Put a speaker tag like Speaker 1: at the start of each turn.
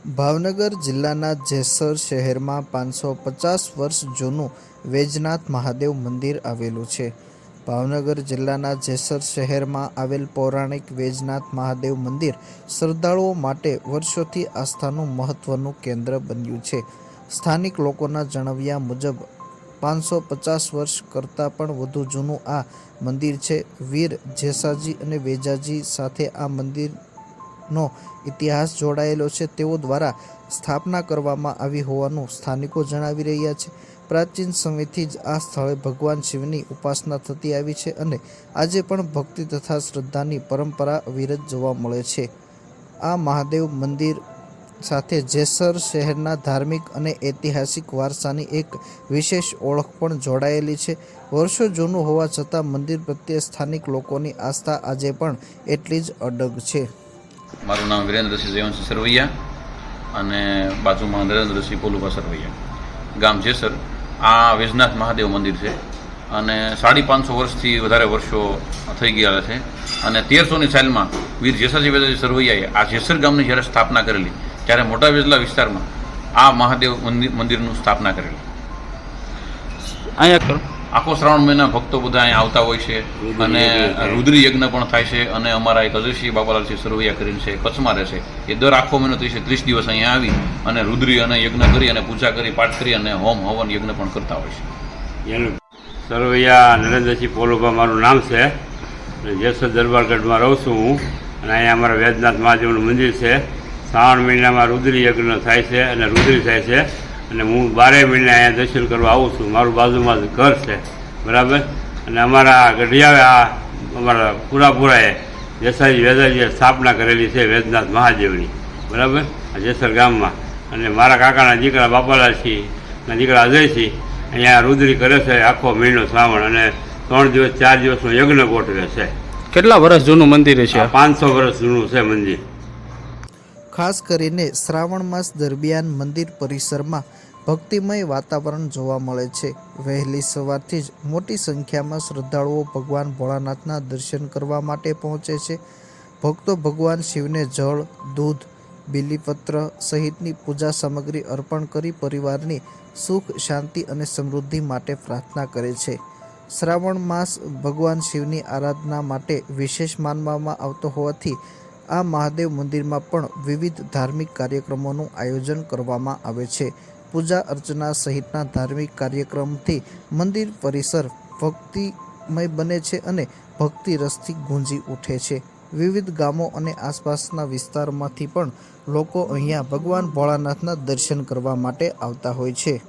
Speaker 1: ભાવનગર જિલ્લાના જેસર શહેરમાં 550 વર્ષ જૂનું વૈજનાથ મહાદેવ મંદિર આવેલું છે. ભાવનગર જિલ્લાના જેસર શહેરમાં આવેલ પૌરાણિક વૈજનાથ મહાદેવ મંદિર શ્રદ્ધાળુઓ માટે વર્ષોથી આસ્થાનું મહત્વનું કેન્દ્ર બન્યું છે. સ્થાનિક લોકોના જણાવ્યા મુજબ 550 વર્ષ કરતાં પણ વધુ જૂનું આ મંદિર છે. વીર જેસાજી અને વેજાજી સાથે આ મંદિરનો ઇતિહાસ જોડાયેલો છે. તેઓ દ્વારા સ્થાપના કરવામાં આવી હોવાનું સ્થાનિકો જણાવી રહ્યા છે. પ્રાચીન સમયથી જ આ સ્થળે ભગવાન શિવની ઉપાસના થતી આવી છે અને આજે પણ ભક્તિ તથા શ્રદ્ધાની પરંપરા અવિરત જોવા મળે છે. આ મહાદેવ મંદિર સાથે જેસર શહેરના ધાર્મિક અને ઐતિહાસિક વારસાની એક વિશેષ ઓળખ પણ જોડાયેલી છે. વર્ષો જૂનું હોવા છતાં મંદિર પ્રત્યે સ્થાનિક લોકોની આસ્થા આજે પણ એટલી જ અડગ છે.
Speaker 2: મારું નામ વિરેન્દ્રસિંહ જયવંતસિંહ સરવૈયા અને બાજુમાં નરેન્દ્રસિંહ પોલુભા સરવૈયા, ગામ જેસર. આ વૈજનાથ મહાદેવ મંદિર છે અને 550 વર્ષથી વધારે વર્ષો થઈ ગયા છે. અને 1300ની સાલમાં વીર જેસાજી વેજાજી સરવૈયાએ આ જેસર ગામની જ્યારે સ્થાપના કરેલી ત્યારે મોટા વેજલા વિસ્તારમાં આ મહાદેવ મંદિરનું સ્થાપના કરેલી. અહીંયા આખો શ્રાવણ મહિના ભક્તો બધા અહીંયા આવતા હોય છે અને રુદ્રી યજ્ઞ પણ થાય છે. અને અમારા એક અજયસિંહ બાબાલાલસિંહ સરવૈયા કરીને છે, કચ્છમાં રહે છે. એ દર આખો મહિનો 30 દિવસ અહીંયા આવી અને રુદ્રી અને યજ્ઞ કરી અને પૂજા કરી, પાઠ કરી અને હોમ હવન યજ્ઞ પણ કરતા હોય છે.
Speaker 3: સરવૈયા નરેન્દ્રસિંહ પોલુભા મારું નામ છે. જેસર દરબારગઢમાં રહું છું હું અને અહીંયા અમારા વૈજનાથ મહાદેવનું મંદિર છે. શ્રાવણ મહિનામાં રુદ્રી યજ્ઞ થાય છે અને રુદ્રી થાય છે અને હું 12 મહિને અહીંયા દર્શન કરવા આવું છું. મારું બાજુમાં જ ઘર છે, બરાબર. અને અમારા ગઢિયા અમારા પૂરાએ જેસાજી વેજાજીએ સ્થાપના કરેલી છે વૈજનાથ મહાદેવની, બરાબર, આ જેસર ગામમાં. અને મારા કાકાના દીકરા બાપાલાલસિંહના દીકરા અજયસિંહ અહીંયા રુદ્રી કરે છે આખો મહિનો શ્રાવણ અને 3 દિવસ 4 દિવસનો યજ્ઞ ગોઠવે છે.
Speaker 4: કેટલા વર્ષ જૂનું મંદિર છે?
Speaker 3: 500 વર્ષ જૂનું છે મંદિર.
Speaker 1: ખાસ કરીને શ્રાવણ માસ દરમિયાન મંદિર પરિસરમાં ભક્તિમય વાતાવરણ જોવા મળે છે. વહેલી સવારથી જ મોટી સંખ્યામાં શ્રદ્ધાળુઓ ભગવાન ભોળાનાથના દર્શન કરવા માટે પહોંચે છે. ભક્તો ભગવાન શિવને જળ, દૂધ, બીલીપત્ર સહિતની પૂજા સામગ્રી અર્પણ કરી પરિવારની સુખ, શાંતિ અને સમૃદ્ધિ માટે પ્રાર્થના કરે છે. શ્રાવણ માસ ભગવાન શિવની આરાધના માટે વિશેષ માનવામાં આવતો હોવાથી આ મહાદેવ મંદિરમાં પણ વિવિધ ધાર્મિક કાર્યક્રમોનું આયોજન કરવામાં આવે છે. પૂજા અર્ચના સહિતના ધાર્મિક કાર્યક્રમથી મંદિર પરિસર ભક્તિમય બને છે અને ભક્તિ રસથી ગુંજી ઉઠે છે. વિવિધ ગામો અને આસપાસના વિસ્તારમાંથી પણ લોકો અહીંયા ભગવાન ભોળાનાથના દર્શન કરવા માટે આવતા હોય છે.